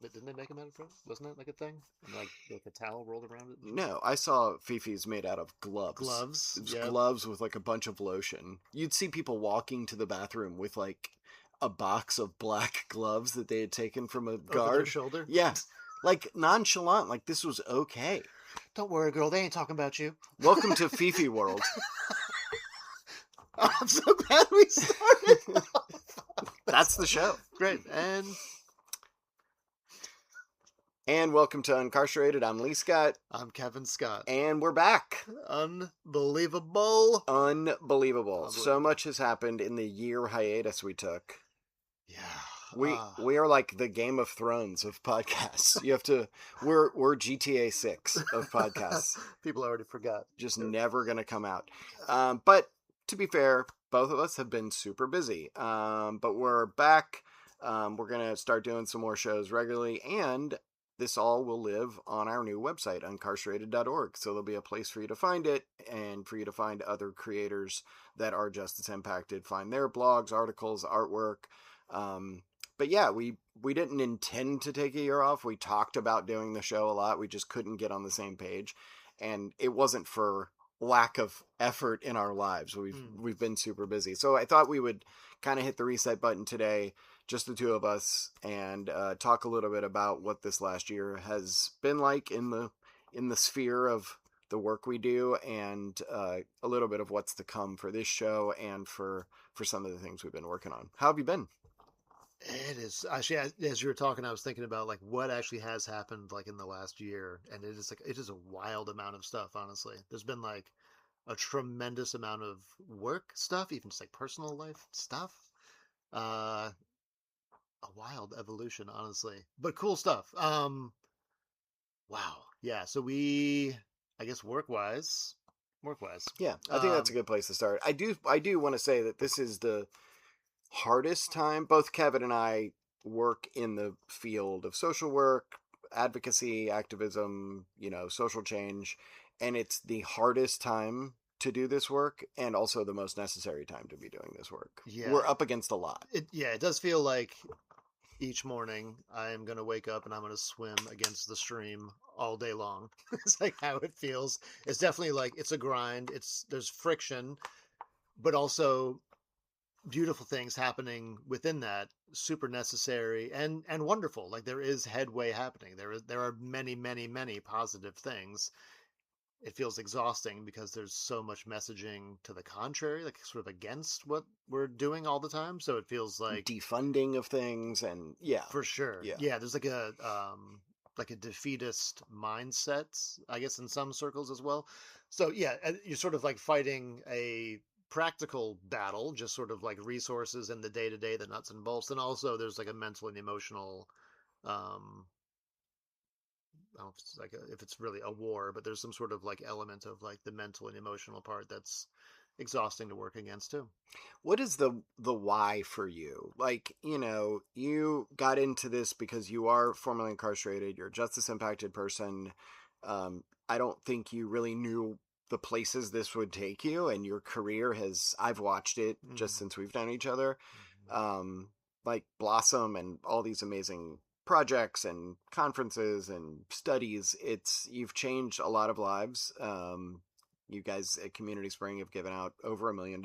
But didn't they make them out of rope? Wasn't that like a thing? And like a towel rolled around it? No, I saw Fifi's made out of gloves. Gloves. It's Yep. gloves with like a bunch of lotion. You'd see people walking to the bathroom with like a box of black gloves that they had taken from a Over their guard. shoulder. Yeah, like nonchalant, like this was okay. Don't worry, girl. They ain't talking about you. Welcome to Fifi world. I'm so glad we started. That's the show. Great. And welcome to Uncarcerated. I'm Leigh Scott. I'm Kevin Scott. And we're back. Unbelievable. Unbelievable. So much has happened in the year hiatus we took. Yeah. We are like the Game of Thrones of podcasts. You have to we're GTA 6 of podcasts. People already forgot. Just never gonna come out. But to be fair, both of us have been super busy. But we're back. We're gonna start doing some more shows regularly, and this all will live on our new website, uncarcerated.org. So there'll be a place for you to find it and for you to find other creators that are justice impacted, find their blogs, articles, artwork. But yeah, we didn't intend to take a year off. We talked about doing the show a lot. We just couldn't get on the same page. And it wasn't for lack of effort in our lives. We've been super busy. So I thought we would kind of hit the reset button today, just the two of us, and talk a little bit about what this last year has been like in the sphere of the work we do, and a little bit of what's to come for this show and for some of the things we've been working on. How have you been? It is actually, as you were talking, I was thinking about like what actually has happened like in the last year, and it is a wild amount of stuff. Honestly, there's been like a tremendous amount of work stuff, even just like personal life stuff. Uh, a wild evolution, honestly, but cool stuff. Wow, yeah. So I guess work wise, Yeah, I think that's a good place to start. I do want to say that this is the hardest time. Both Kevin and I work in the field of social work, advocacy, activism, social change, and it's the hardest time to do this work and also the most necessary time to be doing this work. Yeah, we're up against a lot. It does feel like each morning I am going to wake up and I'm going to swim against the stream all day long. It's like how it feels. It's definitely like it's a grind. There's friction, but also beautiful things happening within that, super necessary and wonderful. Like there is headway happening. There are many positive things. It feels exhausting because there's so much messaging to the contrary, like sort of against what we're doing all the time. So it feels like defunding of things, and yeah, for sure. Yeah, there's like a defeatist mindset, I guess, in some circles as well. So yeah, you're sort of like fighting a practical battle, just sort of like resources in the day to day, the nuts and bolts, and also there's like a mental and emotional I don't know if it's if it's really a war, but there's some sort of like element of like the mental and emotional part that's exhausting to work against too. What is the why for you? Like, you got into this because you are formerly incarcerated, you're a justice impacted person. I don't think you really knew the places this would take you, and your career I've watched it just since we've known each other. Like blossom and all these amazing projects and conferences and studies. You've changed a lot of lives. You guys at Community Spring have given out over $1 million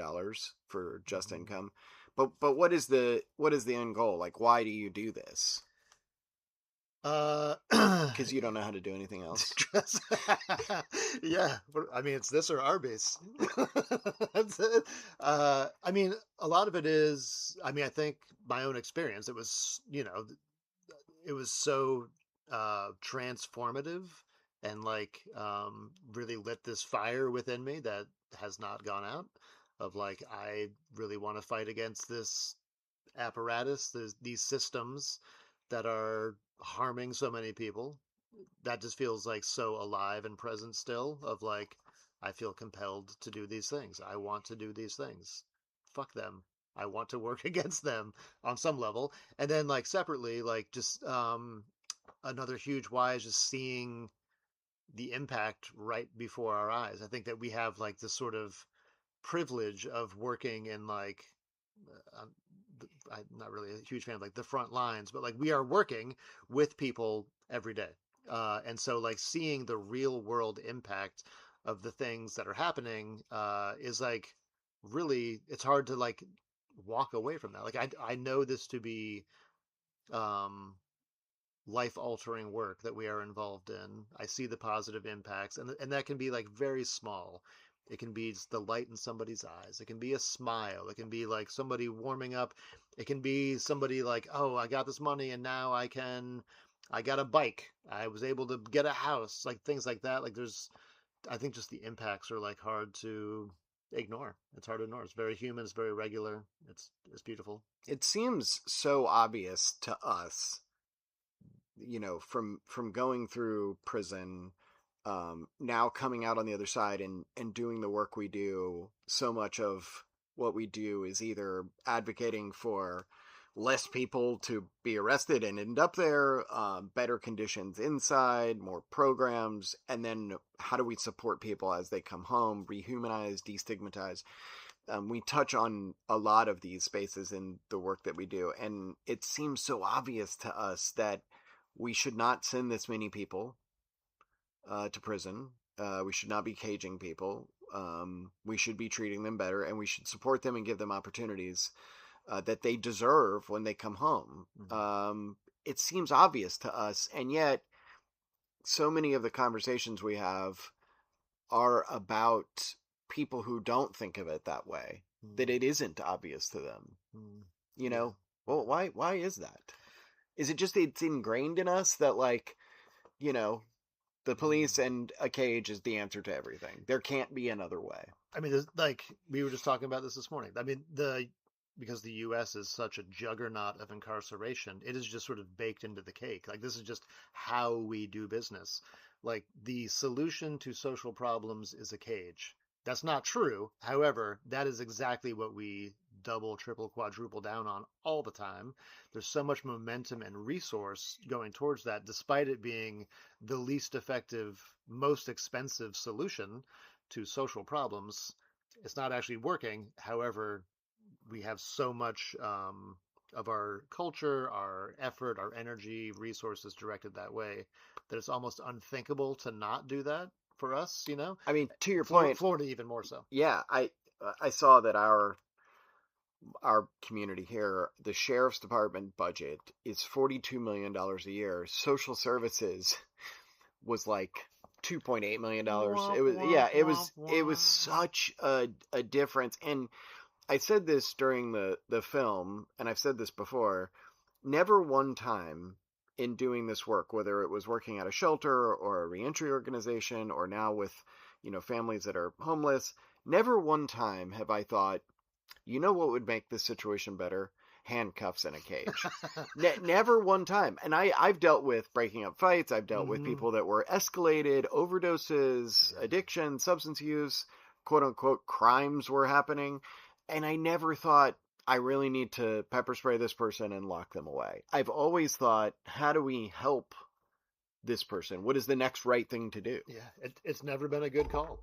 for just income. But what is the end goal? Like, why do you do this? Because you don't know how to do anything else. Yeah, I mean, it's this or Arby's. That's it. I mean, a lot of it is. I mean, I think my own experience. It was, it was so transformative and like really lit this fire within me that has not gone out. Of like, I really want to fight against this apparatus, these systems that are harming so many people. That just feels like so alive and present still. Of like, I feel compelled to do these things. I want to do these things. Fuck them. I want to work against them on some level. And then like separately, like just another huge why is just seeing the impact right before our eyes. I think that we have like this sort of privilege of working in like I'm not really a huge fan of like the front lines, but like we are working with people every day. And so like seeing the real world impact of the things that are happening is like really, it's hard to like walk away from that. Like I know this to be um, life altering work that we are involved in. I see the positive impacts, and that can be like very small. It can be just the light in somebody's eyes. It can be a smile. It can be like somebody warming up. It can be somebody like, oh, I got this money and now I got a bike. I was able to get a house, like things like that. Like I think just the impacts are like hard to ignore. It's hard to ignore. It's very human. It's very regular. It's beautiful. It seems so obvious to us, from going through prison, now coming out on the other side and doing the work we do. So much of what we do is either advocating for less people to be arrested and end up there, better conditions inside, more programs, and then how do we support people as they come home, rehumanize, destigmatize. We touch on a lot of these spaces in the work that we do, and it seems so obvious to us that we should not send this many people to prison. We should not be caging people. We should be treating them better, and we should support them and give them opportunities that they deserve when they come home. It seems obvious to us, and yet so many of the conversations we have are about people who don't think of it that way, that it isn't obvious to them. Well, why is that? Is it just it's ingrained in us that, like, the police and a cage is the answer to everything? There can't be another way. I mean, like we were just talking about this morning. I mean, because the U.S. is such a juggernaut of incarceration, it is just sort of baked into the cake. Like this is just how we do business. Like the solution to social problems is a cage. That's not true. However, that is exactly what we double, triple, quadruple down on all the time. There's so much momentum and resource going towards that, despite it being the least effective, most expensive solution to social problems. It's not actually working. However, we have so much of our culture, our effort, our energy, resources directed that way that it's almost unthinkable to not do that for us. I mean, to your point, Florida even more so. Yeah, I saw that our community here, the sheriff's department budget is $42 million a year. Social services was like $2.8 million. It was such a difference. And I said this during the film, and I've said this before, never one time in doing this work, whether it was working at a shelter or a reentry organization or now with, families that are homeless, never one time have I thought, what would make this situation better? Handcuffs in a cage. Never one time. And I've dealt with breaking up fights. I've dealt with people that were escalated, overdoses, addiction, substance use, quote unquote, crimes were happening. And I never thought, I really need to pepper spray this person and lock them away. I've always thought, how do we help this person? What is the next right thing to do? Yeah, it's never been a good call.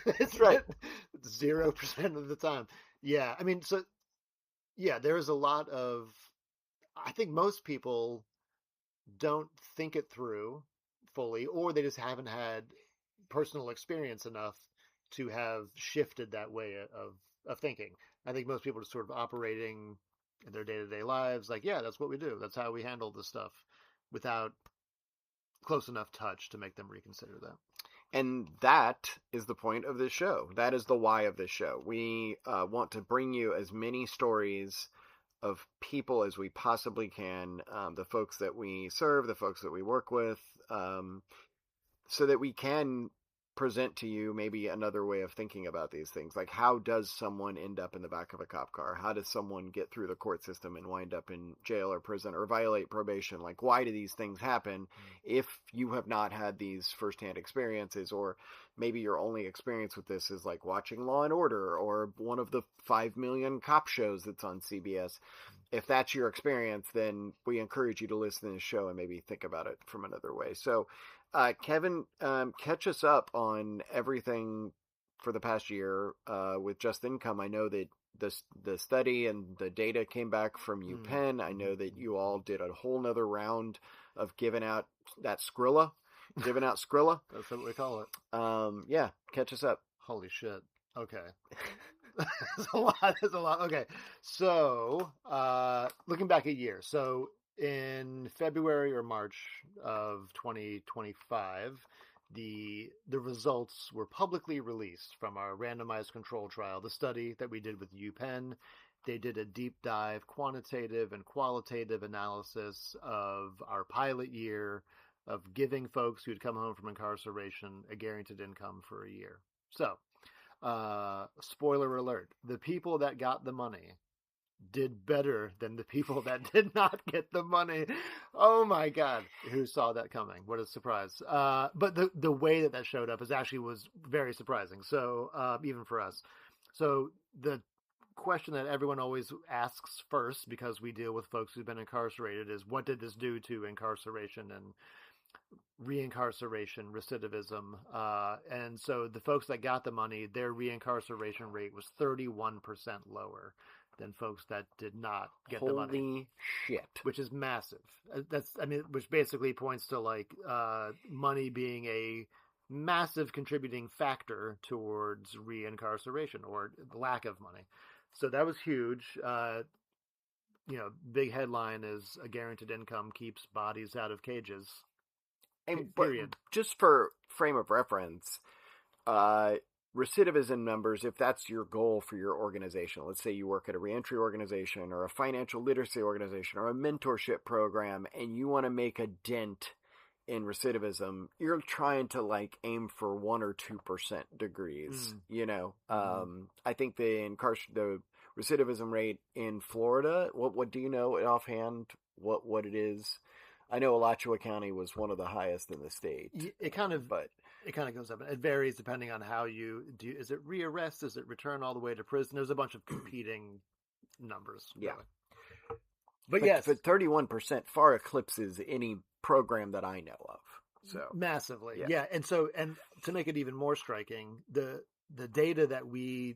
It's right. 0% of the time. Yeah, I mean, so, yeah, there is a lot of, I think most people don't think it through fully, or they just haven't had personal experience enough to have shifted that way of thinking. I think most people are sort of operating in their day-to-day lives like, yeah, that's what we do. That's how we handle this stuff, without close enough touch to make them reconsider that. And that is the point of this show. That is the why of this show. We want to bring you as many stories of people as we possibly can, the folks that we serve, the folks that we work with, so that we can present to you maybe another way of thinking about these things. Like, how does someone end up in the back of a cop car? How does someone get through the court system and wind up in jail or prison or violate probation? Like, why do these things happen if you have not had these firsthand experiences? Or maybe your only experience with this is like watching Law and Order or one of the 5 million cop shows that's on CBS. If that's your experience, then we encourage you to listen to the show and maybe think about it from another way. So, Kevin, catch us up on everything for the past year with Just Income. I know that the study and the data came back from UPenn. I know that Mm-hmm. you all did a whole nother round of giving out that Skrilla, giving out Skrilla. That's what we call it. Yeah, catch us up. Holy shit. Okay. There's a lot. There's a lot. Okay. So, looking back a year. So, in February or March of 2025, the results were publicly released from our randomized control trial, the study that we did with UPenn. They did a deep dive quantitative and qualitative analysis of our pilot year of giving folks who'd come home from incarceration a guaranteed income for a year. So, spoiler alert, the people that got the money did better than the people that did not get the money. Oh my God. Who saw that coming? What a surprise. But the way that showed up was very surprising. So, even for us. So the question that everyone always asks first, because we deal with folks who've been incarcerated, is what did this do to incarceration and reincarceration, recidivism. And so the folks that got the money, their reincarceration rate was 31% lower than folks that did not get the money. Holy shit. Which is massive. Which basically points to money being a massive contributing factor towards reincarceration or lack of money. So that was huge. Big headline is a guaranteed income keeps bodies out of cages. And Period. Just for frame of reference, recidivism numbers, if that's your goal for your organization, let's say you work at a reentry organization or a financial literacy organization or a mentorship program, and you want to make a dent in recidivism, you're trying to aim for 1 or 2% degrees. I think the recidivism rate in Florida, what do you know offhand? What it is? I know Alachua County was one of the highest in the state. It kind of goes up. It varies depending on how you do. Is it rearrest? Is it return all the way to prison? There's a bunch of competing numbers. Yeah. Really. But yes. But 31% far eclipses any program that I know of. So massively. Yeah. And to make it even more striking, the data that we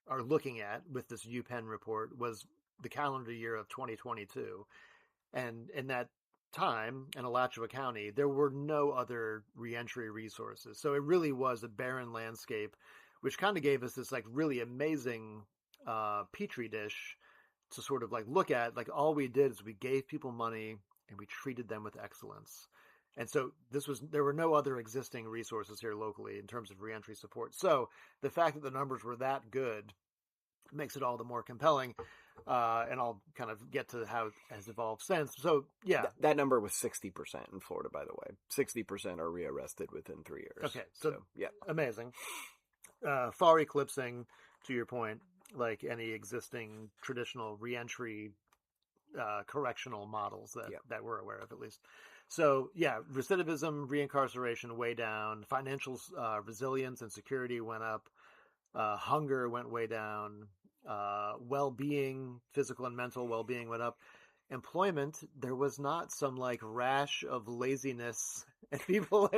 are looking at with this UPenn report was the calendar year of 2022. And in that time in Alachua County, there were no other reentry resources. So it really was a barren landscape, which kind of gave us this really amazing petri dish to sort of look at. All we did is we gave people money and we treated them with excellence. And so there were no other existing resources here locally in terms of reentry support. So the fact that the numbers were that good makes it all the more compelling. And I'll kind of get to how it has evolved since. So, yeah. That number was 60% in Florida, by the way. 60% are rearrested within 3 years. Okay. So yeah. Amazing. Far eclipsing, to your point, any existing traditional reentry correctional models that we're aware of, at least. So, yeah, recidivism, reincarceration way down. Financial resilience and security went up. Hunger went way down. Well-being, physical and mental well-being went up. Employment, there was not some rash of laziness and people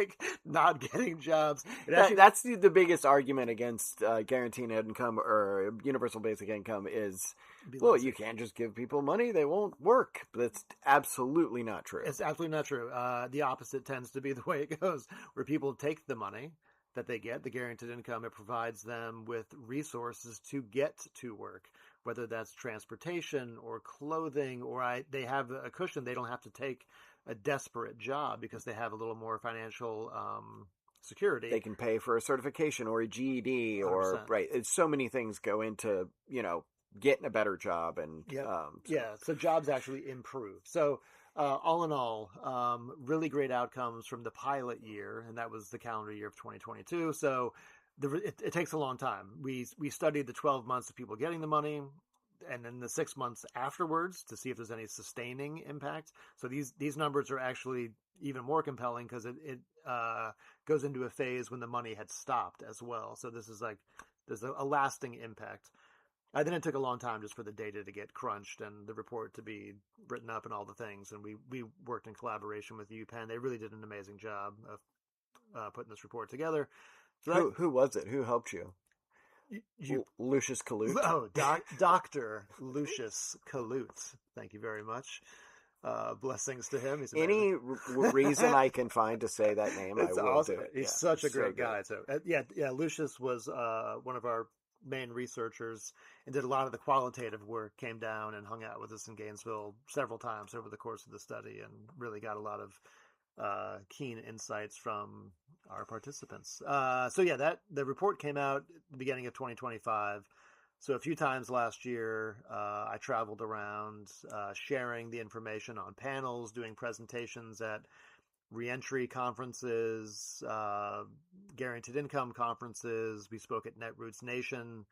not getting jobs. That's the biggest argument against guaranteed income or universal basic income is, you can't just give people money, they won't work. But that's absolutely not true. It's absolutely not true. The opposite tends to be the way it goes, where people take the money that they get, the guaranteed income, it provides them with resources to get to work, whether that's transportation or clothing, or they have a cushion. They don't have to take a desperate job because they have a little more financial security. They can pay for a certification or a GED 100%. Right. It's so many things go into, getting a better job. And so jobs actually improve. So all in all, really great outcomes from the pilot year, and that was the calendar year of 2022. So it takes a long time. We studied the 12 months of people getting the money, and then the 6 months afterwards to see if there's any sustaining impact. So these numbers are actually even more compelling because it goes into a phase when the money had stopped as well. So this is there's a lasting impact. Then it took a long time just for the data to get crunched and the report to be written up and all the things. And we worked in collaboration with UPenn. They really did an amazing job of putting this report together. So who was it? Who helped you? You Lucius Calute. oh, Dr. Lucius Calute. Thank you very much. Blessings to him. He's amazing. Any reason I can find to say that name, I It's will do awesome. it. He's Yeah, such a it's so great good. guy. So yeah. Lucius was one of our main researchers and did a lot of the qualitative work. Came down and hung out with us in Gainesville several times over the course of the study, and really got a lot of keen insights from our participants. So yeah, that the report came out at the beginning of 2025. So a few times last year, I traveled around sharing the information on panels, doing presentations at reentry conferences, guaranteed income conferences. We spoke at Netroots Nation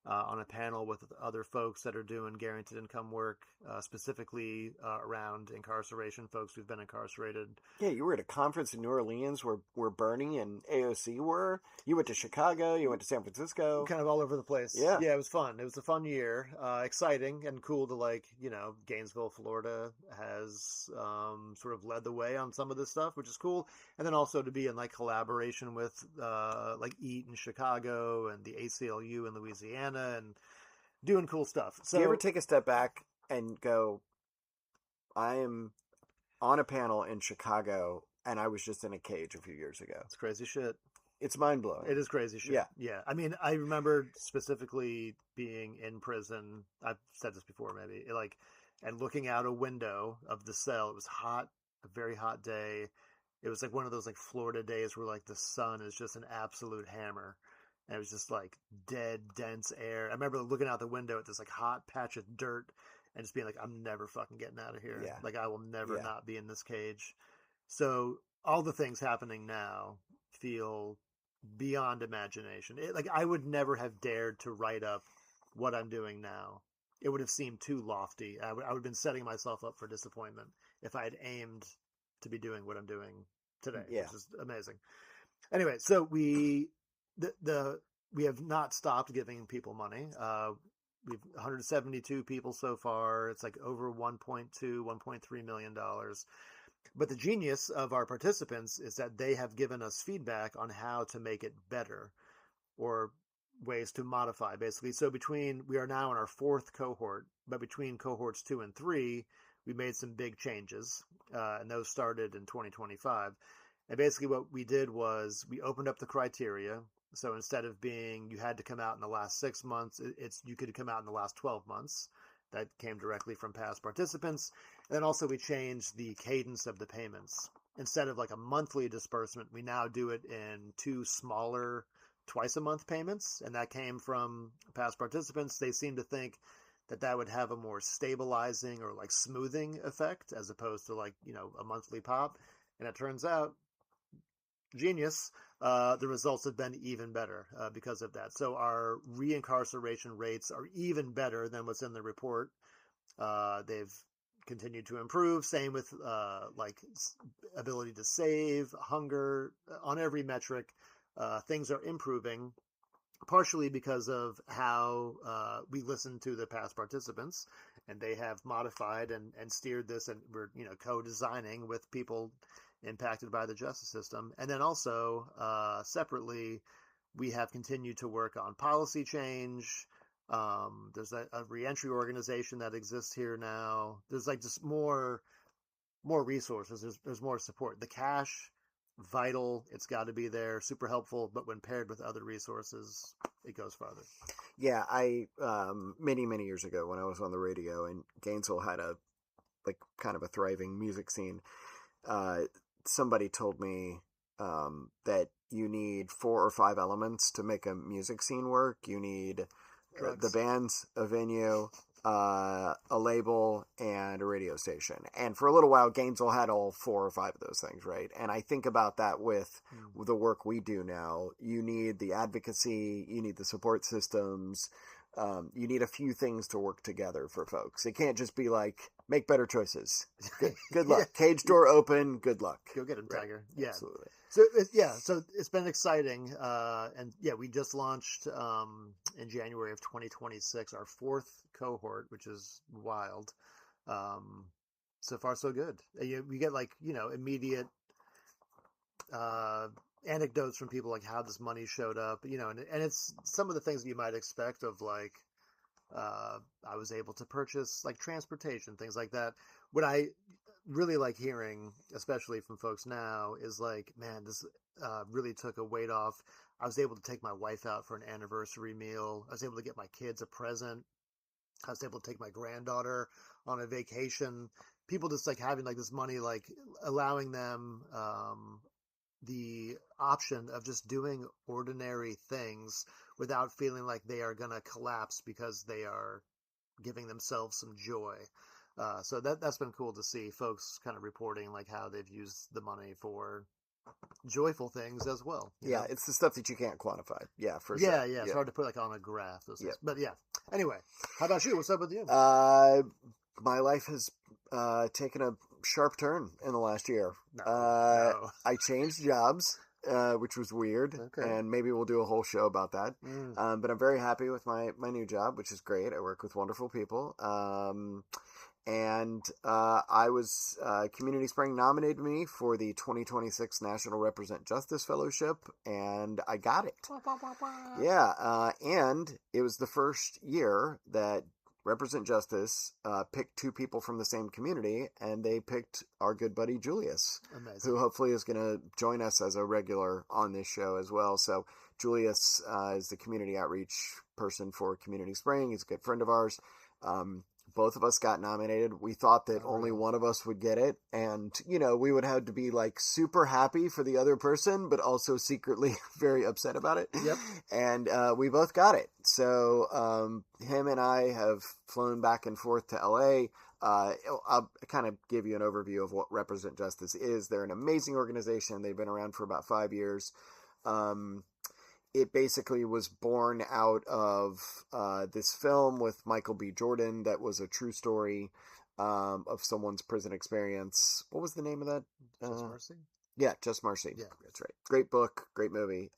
on a panel with other folks that are doing guaranteed income work, specifically around incarceration, folks who've been incarcerated. Yeah, you were at a conference in New Orleans where Bernie and AOC were. You went to Chicago. You went to San Francisco. Kind of all over the place. Yeah. Yeah, it was fun. It was a fun year. Exciting and cool to Gainesville, Florida has sort of led the way on some of this stuff, which is cool. And then also to be in like collaboration with like EAT in Chicago and the ACLU in Louisiana and doing cool stuff. So Do you ever take a step back and go, I am on a panel in Chicago and I was just in a cage a few years ago? it's crazy shit. It's mind blowing. It is crazy shit. Yeah. Yeah. I mean, I remember specifically being in prison. I've said this before, maybe, and looking out a window of the cell. It was hot, a very hot day. It was like one of those like Florida days where like the sun is just an absolute hammer. And it was just like dead, dense air. I remember looking out the window at this like hot patch of dirt and just being like, I'm never fucking getting out of here. Yeah. Like, I will never Yeah. not be in this cage. So all the things happening now feel beyond imagination. I would never have dared to write up what I'm doing now. It would have seemed too lofty. I would have been setting myself up for disappointment if I had aimed to be doing what I'm doing today, Yeah. which is amazing. Anyway, so we have not stopped giving people money. We've 172 people so far. It's like over 1.3 million dollars. But the genius of our participants is that they have given us feedback on how to make it better or ways to modify, basically. So we are now in our fourth cohort, but between cohorts 2 and 3, we made some big changes, and those started in 2025. And basically what we did was we opened up the criteria. So instead of being you had to come out in the last 6 months, you could come out in the last 12 months. That came directly from past participants. And then also we changed the cadence of the payments. Instead of like a monthly disbursement, we now do it in 2 smaller twice a month payments. And that came from past participants. They seem to think that would have a more stabilizing or like smoothing effect as opposed to like, a monthly pop. And it turns out, genius, the results have been even better because of that. So our reincarceration rates are even better than what's in the report. They've continued to improve. Same with ability to save, hunger, on every metric. Things are improving, partially because of how we listened to the past participants, and they have modified and steered this, and we're co-designing with people impacted by the justice system. And then also separately, we have continued to work on policy change. There's a reentry organization that exists here now. There's like just more resources. There's more support. The cash, vital. It's got to be there. Super helpful. But when paired with other resources, it goes farther. Yeah, I many years ago when I was on the radio and Gainesville had a kind of a thriving music scene. Somebody told me that you need 4 or 5 elements to make a music scene work. You need the band's a venue, a label, and a radio station. And for a little while, Gainesville had all 4 or 5 of those things, right? And I think about that with the work we do now. You need the advocacy, you need the support systems, you need a few things to work together for folks. It can't just be like, make better choices. Good luck. Yeah. Cage door open. Good luck. Go get him, Tiger. Right. Yeah. Absolutely. So it's been exciting. And yeah, we just launched in January of 2026, our 4th cohort, which is wild. So far, so good. We get immediate anecdotes from people, like how this money showed up, and it's some of the things that you might expect of like, I was able to purchase like transportation, things like that. What I really like hearing, especially from folks now, is like, man, this really took a weight off. I was able to take my wife out for an anniversary meal. I was able to get my kids a present. I was able to take my granddaughter on a vacation. People just like having like this money, like allowing them the option of just doing ordinary things without feeling like they are going to collapse because they are giving themselves some joy. So that's been cool to see folks kind of reporting like how they've used the money for joyful things as well. Yeah, it's the stuff that you can't quantify. Yeah, for Yeah, sure. yeah. It's hard to put like on a graph. Yeah. But yeah. Anyway, how about you? What's up with you? My life has taken a sharp turn in the last year. No. I changed jobs, which was weird, Okay. and maybe we'll do a whole show about that. Mm. But I'm very happy with my new job, which is great. I work with wonderful people. And I was Community Spring nominated me for the 2026 National Represent Justice Fellowship, and I got it. Yeah, and it was the first year that Represent Justice picked two people from the same community, and they picked our good buddy Julius, Amazing. who hopefully is going to join us as a regular on this show as well. So Julius is the community outreach person for Community Spring. He's a good friend of ours. Both of us got nominated. We thought that only one of us would get it. And, we would have to be like super happy for the other person, but also secretly very upset about it. Yep. And we both got it. So him and I have flown back and forth to LA. I'll kind of give you an overview of what Represent Justice is. They're an amazing organization. They've been around for about 5 years. It basically was born out of this film with Michael B. Jordan that was a true story of someone's prison experience. What was the name of that? Just Mercy? Yeah, Just Mercy. Yeah. That's right. Great book, great movie.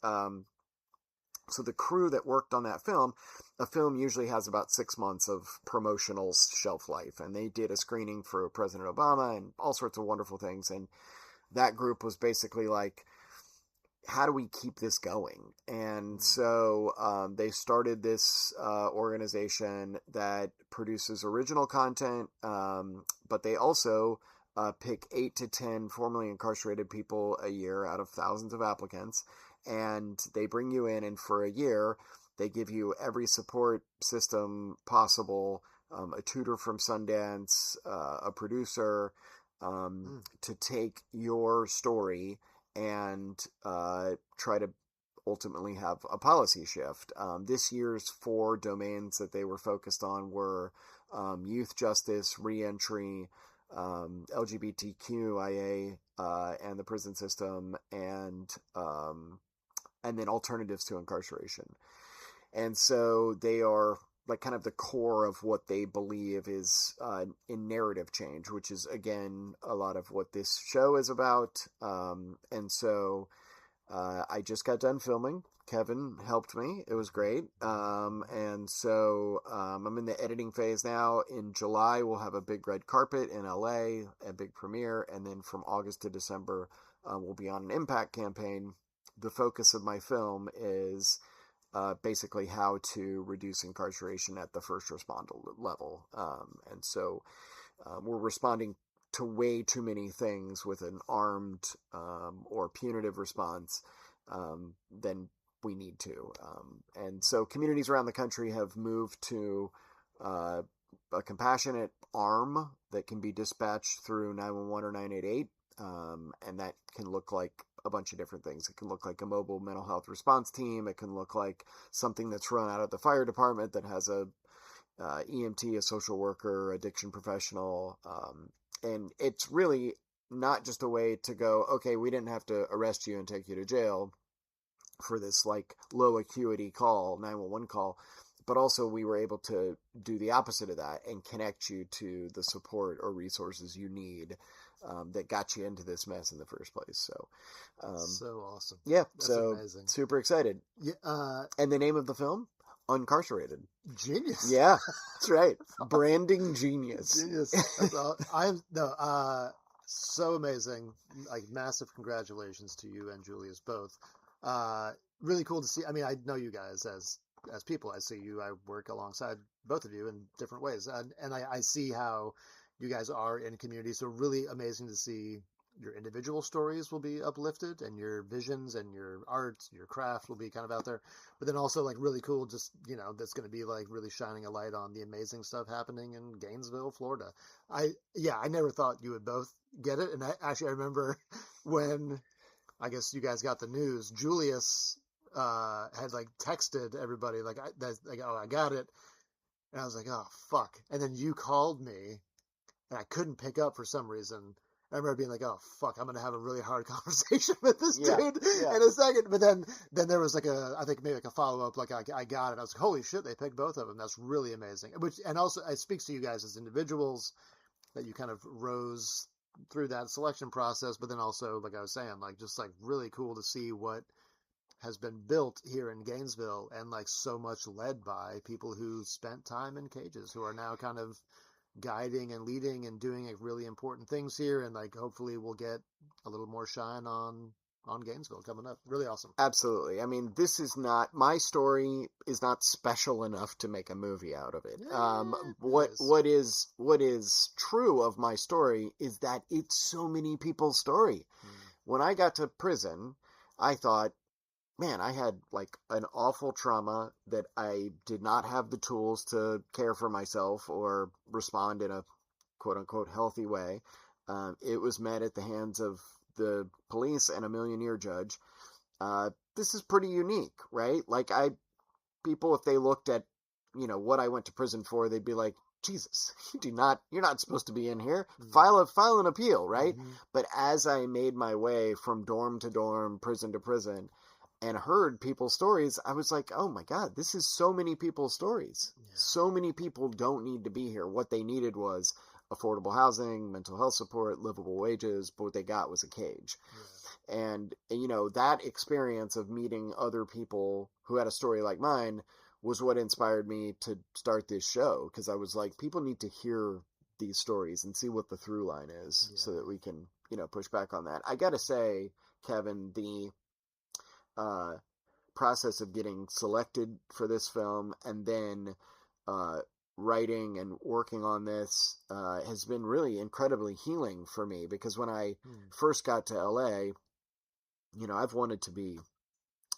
So the crew that worked on that film, a film usually has about 6 months of promotional shelf life. And they did a screening for President Obama and all sorts of wonderful things. And that group was basically like, how do we keep this going? And so they started this organization that produces original content, but they also pick 8 to 10 formerly incarcerated people a year out of thousands of applicants. And they bring you in, and for a year, they give you every support system possible, a tutor from Sundance, a producer, to take your story and try to ultimately have a policy shift. This year's 4 domains that they were focused on were youth justice, reentry, LGBTQIA, and the prison system, and then alternatives to incarceration. And so they are like kind of the core of what they believe is in narrative change, which is, again, a lot of what this show is about. And so I just got done filming. Kevin helped me. It was great. And so I'm in the editing phase now. In July, we'll have a big red carpet in LA, a big premiere. And then from August to December, we'll be on an impact campaign. The focus of my film is basically how to reduce incarceration at the first responder level. And so we're responding to way too many things with an armed or punitive response than we need to. And so communities around the country have moved to a compassionate arm that can be dispatched through 911 or 988. And that can look like a bunch of different things. It can look like a mobile mental health response team. It can look like something that's run out of the fire department that has a EMT, a social worker, addiction professional. And it's really not just a way to go, okay, we didn't have to arrest you and take you to jail for this like low acuity call, 911 call, but also we were able to do the opposite of that and connect you to the support or resources you need that got you into this mess in the first place. So awesome. Yeah, That's so amazing. Super excited. Yeah, and the name of the film, Uncarcerated. Genius. Yeah, that's right. Branding genius. Genius. That's all. So amazing. Like massive congratulations to you and Julius both. Uh, really cool to see. I mean, I know you guys as people. I see you. I work alongside both of you in different ways, and I see how you guys are in community. So really amazing to see your individual stories will be uplifted, and your visions and your art, your craft will be kind of out there. But then also like really cool, just that's going to be like really shining a light on the amazing stuff happening in Gainesville, Florida. I never thought you would both get it. And I remember when I guess you guys got the news, Julius had like texted everybody like, oh, I got it. And I was like, oh fuck. And then you called me and I couldn't pick up for some reason. I remember being like, "Oh fuck, I'm gonna have a really hard conversation with this Yeah, dude yeah. in a second." But then there was like I think maybe like a follow up, like I got it. I was like, "Holy shit, they picked both of them. That's really amazing." Which and also it speaks to you guys as individuals that you kind of rose through that selection process. But then also, like I was saying, like just like really cool to see what has been built here in Gainesville and like so much led by people who spent time in cages who are now kind of guiding and leading and doing like really important things here, and like hopefully we'll get a little more shine on Gainesville coming up. Really awesome. Absolutely. I mean, this is not my story is not special enough to make a movie out of it. Yeah, it is. What is true of my story is that it's so many people's story. Mm, When I got to prison, I thought, man, I had like an awful trauma that I did not have the tools to care for myself or respond in a quote unquote healthy way. It was met at the hands of the police and a millionaire judge. This is pretty unique, right? Like people, if they looked at, what I went to prison for, they'd be like, Jesus, you're not supposed to be in here. mm, File an appeal, right? mm-hmm. But as I made my way from dorm to dorm, prison to prison, and heard people's stories, I was like, oh my God, this is so many people's stories. Yeah. So many people don't need to be here. What they needed was affordable housing, mental health support, livable wages, but what they got was a cage. And that experience of meeting other people who had a story like mine was what inspired me to start this show, because I was like, people need to hear these stories and see what the through line is Yeah. so that we can, push back on that. I gotta say, Kevin, the uh, process of getting selected for this film and then uh, writing and working on this has been really incredibly healing for me, because when I Mm. first got to LA, I've wanted to be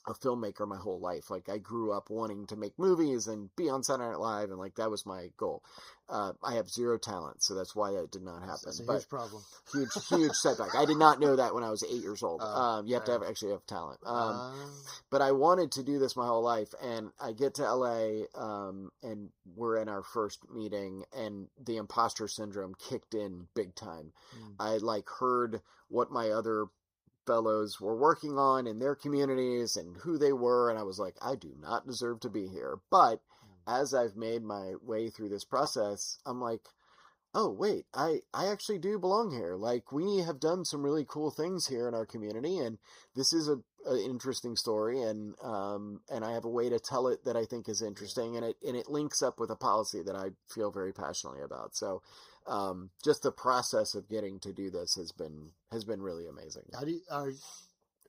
a filmmaker my whole life. Like I grew up wanting to make movies and be on Saturday Night Live, and like that was my goal. I have zero talent, so that's why that did not happen. That's a But huge problem. huge setback. I did not know that when I was 8 years old. You have to Fair. actually have talent. Uh, But I wanted to do this my whole life, and I get to LA, and we're in our first meeting, and the imposter syndrome kicked in big time. mm, I like heard what my other fellows were working on in their communities and who they were, and I was like, I do not deserve to be here. But mm, as I've made my way through this process, I'm like, oh wait, I actually do belong here. Like we have done some really cool things here in our community, and this is an interesting story, and I have a way to tell it that I think is interesting, and it links up with a policy that I feel very passionately about. So just the process of getting to do this has been really amazing. how do you,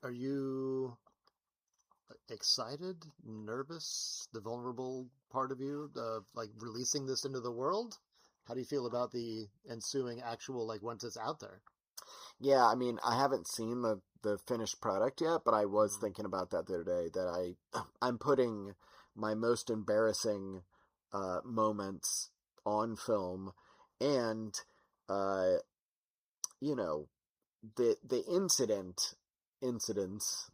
are you excited, nervous, the vulnerable part of you, like releasing this into the world? How do you feel about the ensuing actual, like once it's out there? Yeah, I mean, I haven't seen the finished product yet, but I was Mm. thinking about that the other day, that I'm putting my most embarrassing moments on film, and uh, you know, the incidents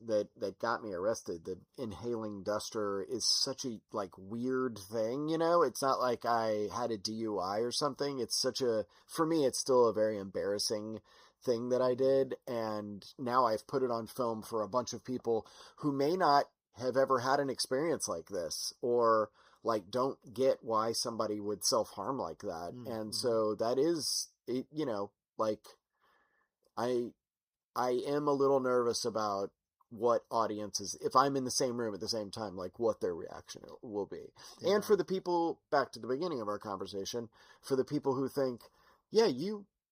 that got me arrested, the inhaling duster, is such a like weird thing. It's not like I had a DUI or something. It's such a, for me, it's still a very embarrassing thing that I did, and now I've put it on film for a bunch of people who may not have ever had an experience like this, or like don't get why somebody would self-harm like that. And Mm-hmm. so that is it, like I I am a little nervous about what audiences, if I'm in the same room at the same time, like what their reaction will be. And Yeah. for the people, back to the beginning of our conversation, for the people who think, yeah,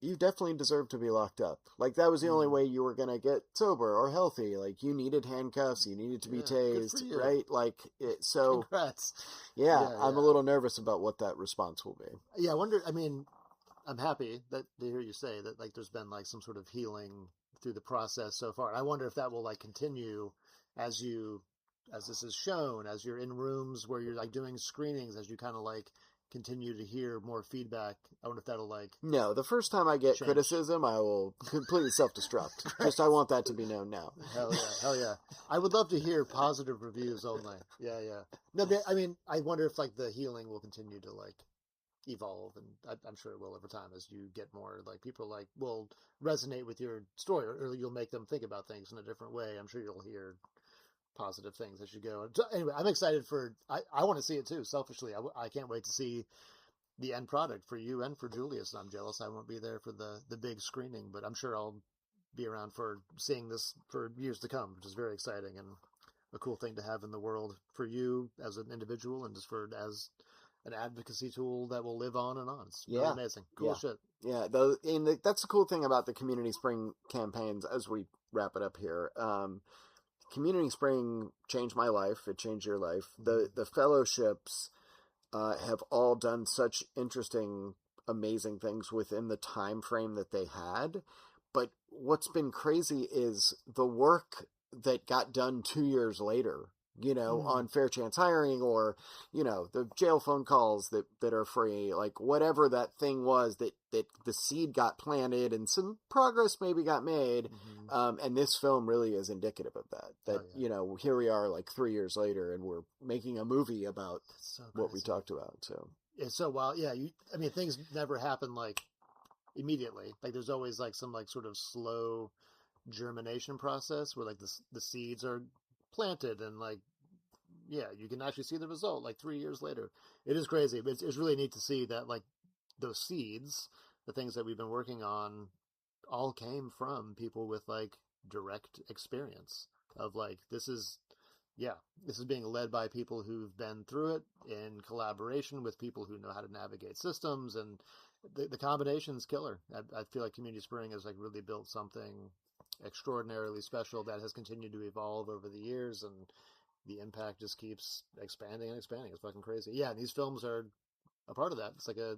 you definitely deserve to be locked up. Like, that was the only Mm, way you were going to get sober or healthy. Like, you needed handcuffs, you needed to be yeah, good for tased, you. right? Like, so, Congrats. yeah, Yeah, I'm a yeah. little nervous about what that response will be. Yeah, I wonder, I mean, I'm happy that to hear you say that like there's been like some sort of healing through the process so far. I wonder if that will like continue as you as this is shown, as you're in rooms where you're like doing screenings, as you kind of like continue to hear more feedback. I wonder if that'll like No, the first time I get change. criticism, I will completely self-destruct. Just, I Right. want that to be known now. Hell yeah, hell yeah. I would love to hear positive reviews only. Yeah, yeah. No, but, I mean, I wonder if like the healing will continue to like evolve, and I'm sure it will over time as you get more like people like will resonate with your story, or you'll make them think about things in a different way. I'm sure you'll hear positive things as you go. So anyway, I'm excited for. I want to see it too. Selfishly, I can't wait to see the end product for you and for Julius. I'm jealous I won't be there for the big screening, but I'm sure I'll be around for seeing this for years to come, which is very exciting and a cool thing to have in the world for you as an individual and just for as an advocacy tool that will live on and on. It's really Yeah, amazing. Cool yeah, as shit. yeah. That's the cool thing about the Community Spring campaigns. As we wrap it up here, Community Spring changed my life. It changed your life. Mm-hmm. The fellowships have all done such interesting, amazing things within the time frame that they had. But what's been crazy is the work that got done 2 years later, Mm. on fair chance hiring, or, the jail phone calls that are free, like whatever that thing was that the seed got planted and some progress maybe got made. Mm-hmm. And this film really is indicative of that, Oh yeah, here we are like 3 years later and we're making a movie about that's so what we crazy. talked about. So It's so wild. Yeah, I mean, things never happen like immediately. Like there's always like some like sort of slow germination process where like the seeds are planted and like yeah, you can actually see the result like 3 years later. It is crazy, but it's really neat to see that like those seeds, the things that we've been working on, all came from people with like direct experience of like yeah, this is being led by people who've been through it in collaboration with people who know how to navigate systems, and the combination's killer. I feel like Community Spring has like really built something extraordinarily special that has continued to evolve over the years, and the impact just keeps expanding and expanding. It's fucking crazy. Yeah, and these films are a part of that. It's like a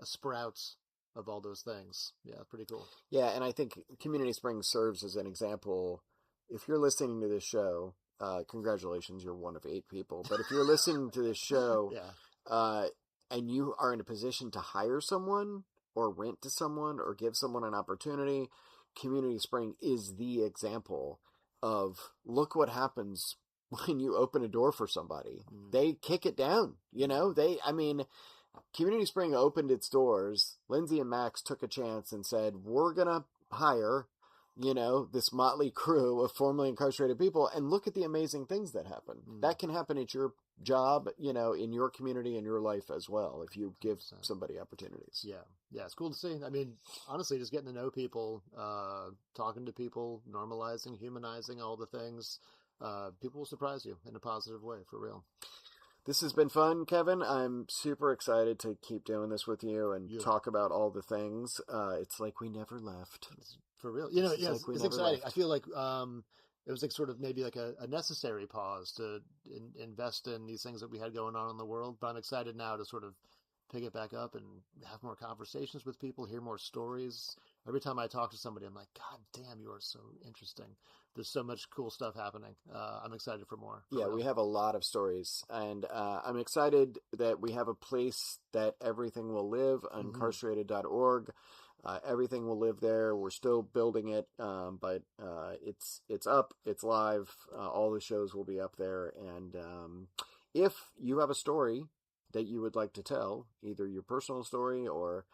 sprouts of all those things. Yeah, pretty cool. yeah, and I think Community Springs serves as an example. If you're listening to this show, congratulations, you're one of 8 people. But if you're listening to this show, Yeah. uh, and you are in a position to hire someone or rent to someone or give someone an opportunity, Community Spring is the example of, look what happens when you open a door for somebody. Mm, They kick it down. mm, I mean, Community Spring opened its doors. Lindsay and Max took a chance and said, we're going to hire, this motley crew of formerly incarcerated people, and look at the amazing things that happen. mm, That can happen at your job, in your community, in your life as well, if you give 100%. somebody opportunities. Yeah. Yeah, it's cool to see. I mean, honestly, just getting to know people, talking to people, normalizing, humanizing all the things. People will surprise you in a positive way, for real. This has been fun, Kevin. I'm super excited to keep doing this with you and You, talk about all the things. It's like we never left. for real. It's Yeah, like we it's never exciting. I left. feel like it was like sort of maybe like a necessary pause to invest in these things that we had going on in the world. But I'm excited now to sort of pick it back up and have more conversations with people, hear more stories. Every time I talk to somebody, I'm like, God damn, you are so interesting. There's so much cool stuff happening. I'm excited for more, for Yeah, real. we have a lot of stories, and I'm excited that we have a place that everything will live, Mm-hmm. uncarcerated.org. Everything will live there. We're still building it, but it's up, it's live. All the shows will be up there, and if you have a story that you would like to tell, either your personal story or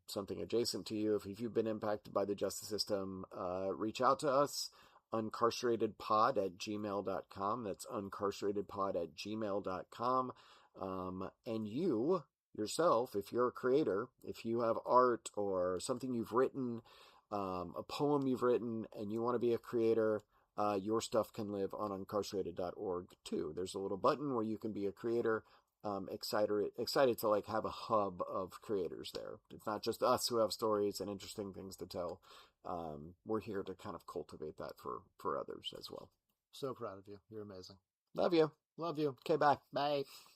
something adjacent to you, if you've been impacted by the justice system, reach out to us, uncarceratedpod@gmail.com. That's uncarceratedpod@gmail.com. And you yourself, if you're a creator, if you have art or something you've written, a poem you've written, and you want to be a creator, your stuff can live on uncarcerated.org too. There's a little button where you can be a creator. excited to like have a hub of creators there. It's not just us who have stories and interesting things to tell. We're here to kind of cultivate that for others as well. So proud of you. You're amazing. Love you. Love you. Okay, bye. Bye.